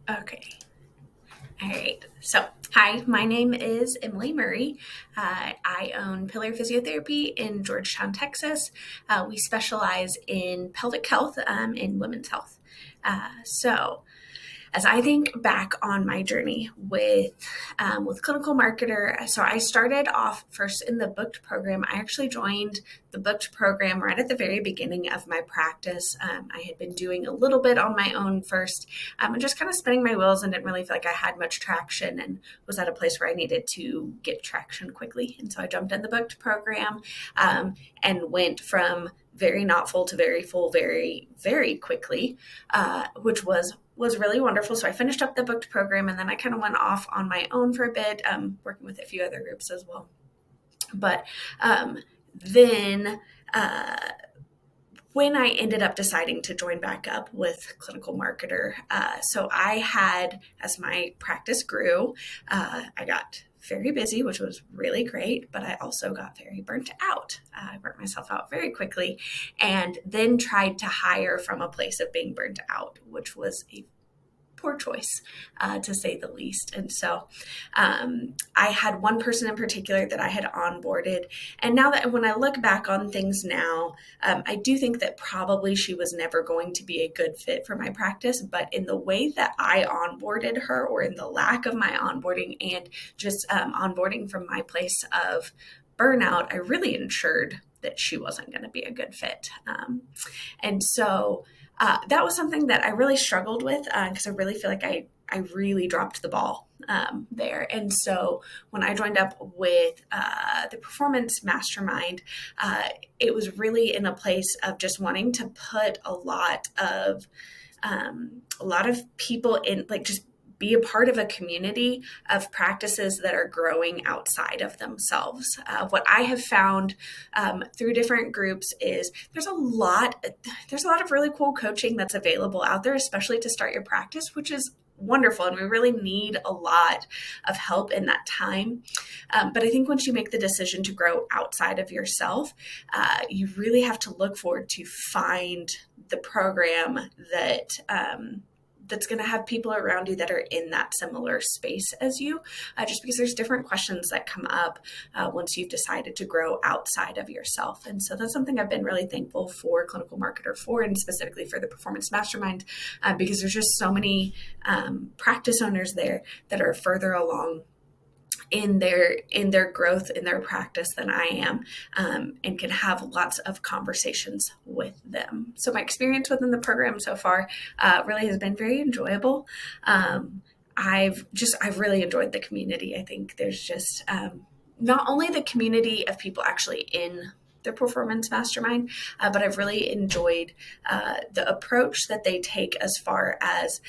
Okay. All right. So, hi, my name is Emily Murray. I own Pillar Physiotherapy in Georgetown, Texas. We specialize in pelvic health and women's health. So, as I think back on my journey with clinical marketer, so I started off first in the booked program. I actually joined the booked program right at the very beginning of my practice. I had been doing a little bit on my own first, and just kind of spinning my wheels, and didn't really feel like I had much traction, and was at a place where I needed to get traction quickly. And so I jumped in the booked program and went from very not full to very full very, very quickly, which was really wonderful. So I finished up the booked program, and then I kind of went off on my own for a bit, working with a few other groups as well. But then when I ended up deciding to join back up with Clinical Marketer, so I had, as my practice grew, I got very busy, which was really great, but I also got very burnt out. I burnt myself out very quickly, and then tried to hire from a place of being burnt out, which was a poor choice, to say the least. And so I had one person in particular that I had onboarded. And now that when I look back on things now, I do think that probably she was never going to be a good fit for my practice. But in the way that I onboarded her, or in the lack of my onboarding, and just onboarding from my place of burnout, I really ensured that she wasn't going to be a good fit. And so that was something that I really struggled with, because I really feel like I really dropped the ball there. And so when I joined up with the Performance Mastermind, it was really in a place of just wanting to put a lot of people in, like, just be a part of a community of practices that are growing outside of themselves. What I have found through different groups is there's a lot of really cool coaching that's available out there, especially to start your practice, which is wonderful. And we really need a lot of help in that time. But I think once you make the decision to grow outside of yourself, you really have to look forward to find the program that's going to have people around you that are in that similar space as you, just because there's different questions that come up once you've decided to grow outside of yourself. And so that's something I've been really thankful for Clinical Marketer for, and specifically for the Performance Mastermind, because there's just so many practice owners there that are further along in their growth in their practice than I am, and can have lots of conversations with them. So my experience within the program so far really has been very enjoyable. I've really enjoyed the community. I think there's just not only the community of people actually in the Performance Mastermind, but I've really enjoyed the approach that they take as far as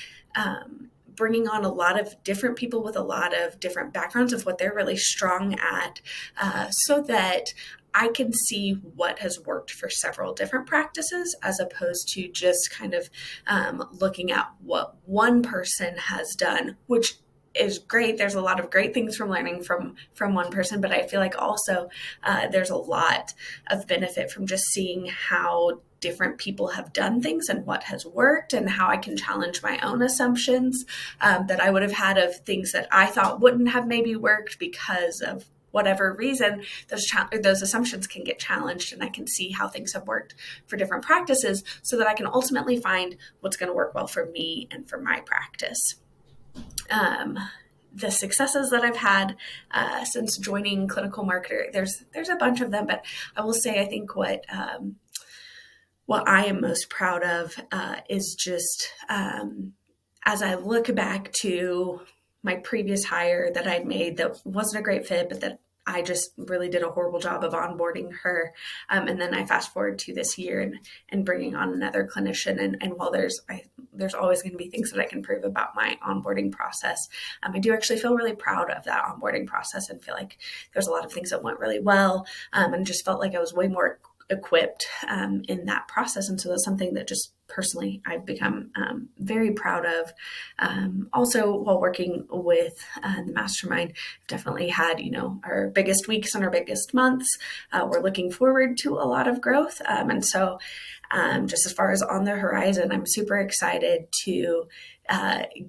bringing on a lot of different people with a lot of different backgrounds of what they're really strong at, so that I can see what has worked for several different practices, as opposed to just kind of looking at what one person has done, which is great. There's a lot of great things from learning from one person, but I feel like also there's a lot of benefit from just seeing how different people have done things and what has worked, and how I can challenge my own assumptions that I would have had of things that I thought wouldn't have maybe worked because of whatever reason. Those assumptions can get challenged, and I can see how things have worked for different practices, so that I can ultimately find what's going to work well for me and for my practice. The successes that I've had since joining Clinical Marketer, there's a bunch of them, but I will say I think what I am most proud of is just as I look back to my previous hire that I'd made that wasn't a great fit, but that I just really did a horrible job of onboarding her. And then I fast forward to this year and bringing on another clinician. And while there's always going to be things that I can prove about my onboarding process, I do actually feel really proud of that onboarding process, and feel like there's a lot of things that went really well, and just felt like I was way more equipped in that process. And so that's something that just personally I've become very proud of. Also, while working with the mastermind, I've definitely had, our biggest weeks and our biggest months. We're looking forward to a lot of growth. And so just as far as on the horizon, I'm super excited to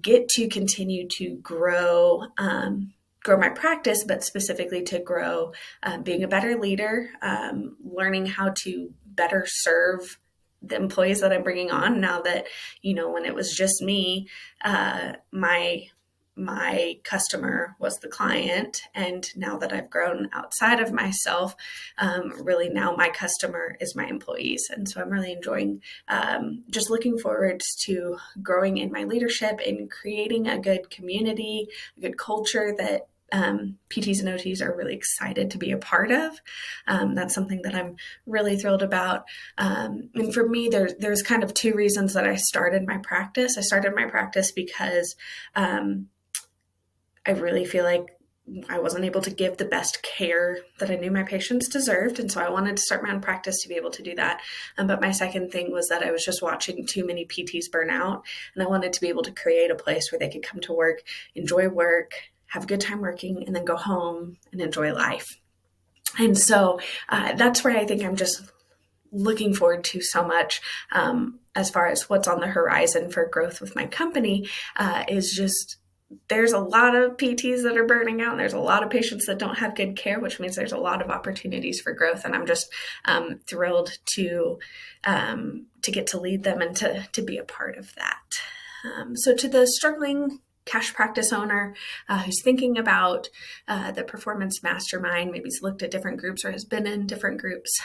get to continue to grow my practice, but specifically to grow being a better leader, learning how to better serve the employees that I'm bringing on now that, when it was just me, my customer was the client. And now that I've grown outside of myself, really now my customer is my employees. And so I'm really enjoying just looking forward to growing in my leadership and creating a good community, a good culture that PTs and OTs are really excited to be a part of. That's something that I'm really thrilled about. And for me, there's kind of two reasons that I started my practice. I started my practice because I really feel like I wasn't able to give the best care that I knew my patients deserved. And so I wanted to start my own practice to be able to do that. But my second thing was that I was just watching too many PTs burn out. And I wanted to be able to create a place where they could come to work, enjoy work, have a good time working, and then go home and enjoy life. And so that's where I think I'm just looking forward to so much as far as what's on the horizon for growth with my company is just there's a lot of PTs that are burning out and there's a lot of patients that don't have good care, which means there's a lot of opportunities for growth. And I'm just thrilled to get to lead them and to be a part of that. So to the struggling cash practice owner who's thinking about the performance mastermind, maybe he's looked at different groups or has been in different groups.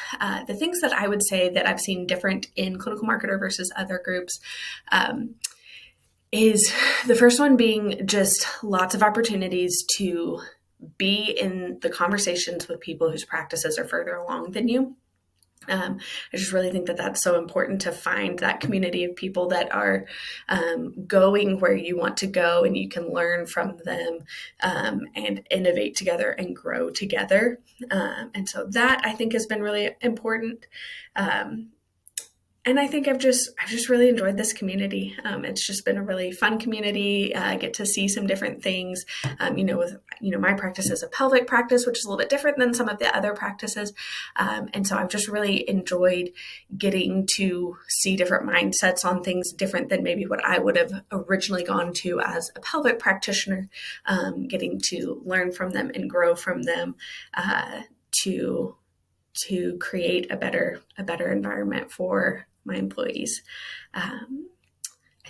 The things that I would say that I've seen different in clinical marketer versus other groups is the first one being just lots of opportunities to be in the conversations with people whose practices are further along than you. I just really think that that's so important to find that community of people that are going where you want to go and you can learn from them and innovate together and grow together. And so that I think has been really important. And I think I've just really enjoyed this community. It's just been a really fun community. I get to see some different things. My practice is a pelvic practice, which is a little bit different than some of the other practices. And so I've just really enjoyed getting to see different mindsets on things different than maybe what I would have originally gone to as a pelvic practitioner, getting to learn from them and grow from them to create a better environment for my employees. I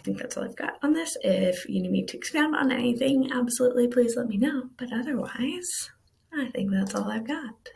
think that's all I've got on this. If you need me to expand on anything, absolutely, please let me know. But otherwise, I think that's all I've got.